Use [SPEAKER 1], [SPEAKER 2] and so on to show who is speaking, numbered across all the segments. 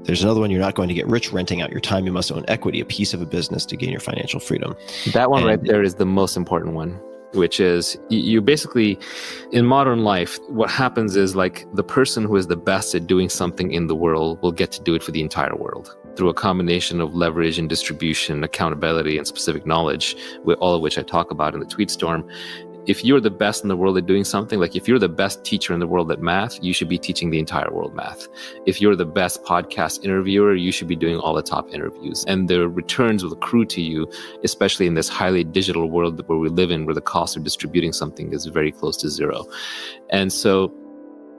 [SPEAKER 1] There's another one, you're not going to get rich renting out your time. You must own equity, a piece of a business to gain your financial freedom.
[SPEAKER 2] That one right there is the most important one, which is you basically, in modern life, what happens is like the person who is the best at doing something in the world will get to do it for the entire world through a combination of leverage and distribution, accountability, and specific knowledge, all of which I talk about in the Tweet Storm. If you're the best in the world at doing something, like if you're the best teacher in the world at math, you should be teaching the entire world math. If you're the best podcast interviewer, you should be doing all the top interviews. And the returns will accrue to you, especially in this highly digital world where we live in, where the cost of distributing something is very close to zero. And so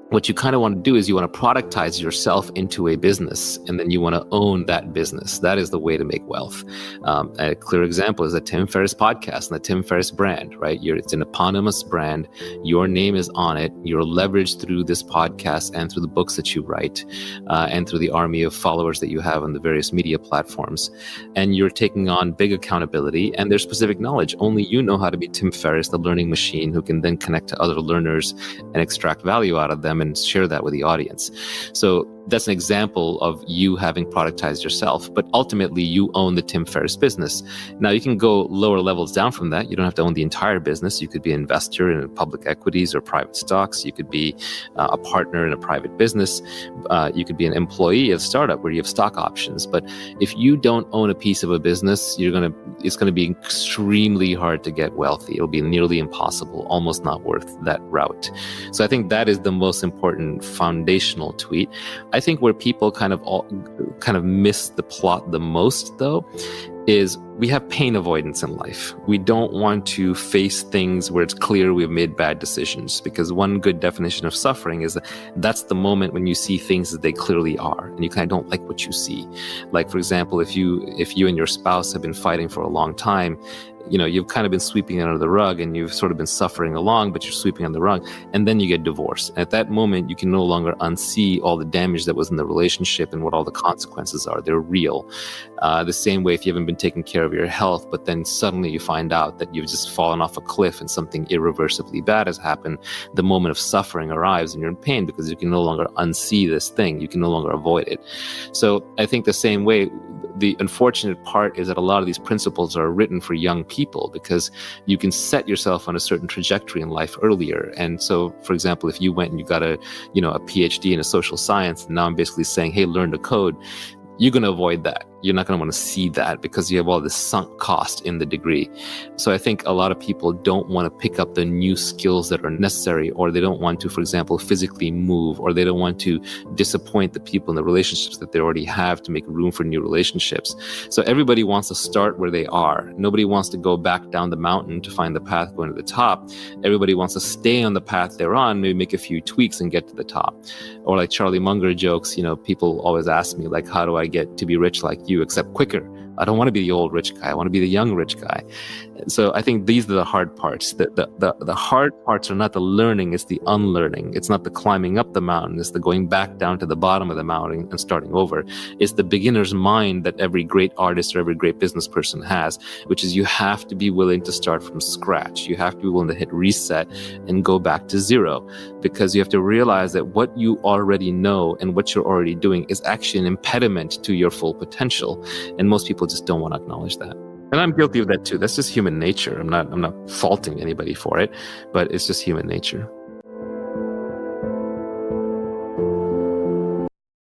[SPEAKER 2] what you kind of want to do is you want to productize yourself into a business, and then you want to own that business. That is the way to make wealth. A clear example is the Tim Ferriss podcast and the Tim Ferriss brand, right? It's an eponymous brand. Your name is on it. You're leveraged through this podcast and through the books that you write, and through the army of followers that you have on the various media platforms. And you're taking on big accountability, and there's specific knowledge. Only you know how to be Tim Ferriss, the learning machine, who can then connect to other learners and extract value out of them and share that with the audience. So that's an example of you having productized yourself, but ultimately you own the Tim Ferriss business. Now you can go lower levels down from that. You don't have to own the entire business. You could be an investor in public equities or private stocks. You could be a partner in a private business. You could be an employee of a startup where you have stock options. But if you don't own a piece of a business, it's going to be extremely hard to get wealthy. It'll be nearly impossible, almost not worth that route. So I think that is the most important foundational tweet. I think where people kind of miss the plot the most, though, is we have pain avoidance in life. We don't want to face things where it's clear we've made bad decisions, because one good definition of suffering is that that's the moment when you see things as they clearly are and you kind of don't like what you see. Like, for example, if you and your spouse have been fighting for a long time, you've kind of been sweeping it under the rug and you've sort of been suffering along, but you're sweeping on the rug, and then you get divorced. And at that moment, you can no longer unsee all the damage that was in the relationship and what all the consequences are. They're real. The same way if you haven't been taking care of your health, but then suddenly you find out that you've just fallen off a cliff and something irreversibly bad has happened, the moment of suffering arrives and you're in pain because you can no longer unsee this thing. You can no longer avoid it. So I think the same way, the unfortunate part is that a lot of these principles are written for young people because you can set yourself on a certain trajectory in life earlier. And so, for example, if you went and you got a PhD in a social science, and now I'm basically saying, hey, learn to code, you're going to avoid that. You're not going to want to see that because you have all this sunk cost in the degree. So I think a lot of people don't want to pick up the new skills that are necessary, or they don't want to, for example, physically move, or they don't want to disappoint the people in the relationships that they already have to make room for new relationships. So everybody wants to start where they are. Nobody wants to go back down the mountain to find the path going to the top. Everybody wants to stay on the path they're on, maybe make a few tweaks and get to the top. Or like Charlie Munger jokes, people always ask me, like, how do I get to be rich like you, except quicker? I don't want to be the old rich guy. I want to be the young rich guy. So I think these are the hard parts. The hard parts are not the learning, it's the unlearning. It's not the climbing up the mountain, it's the going back down to the bottom of the mountain and starting over. It's the beginner's mind that every great artist or every great business person has, which is you have to be willing to start from scratch. You have to be willing to hit reset and go back to zero, because you have to realize that what you already know and what you're already doing is actually an impediment to your full potential. And most people just don't want to acknowledge that. And I'm guilty of that too. That's just human nature. I'm not faulting anybody for it, but it's just human nature.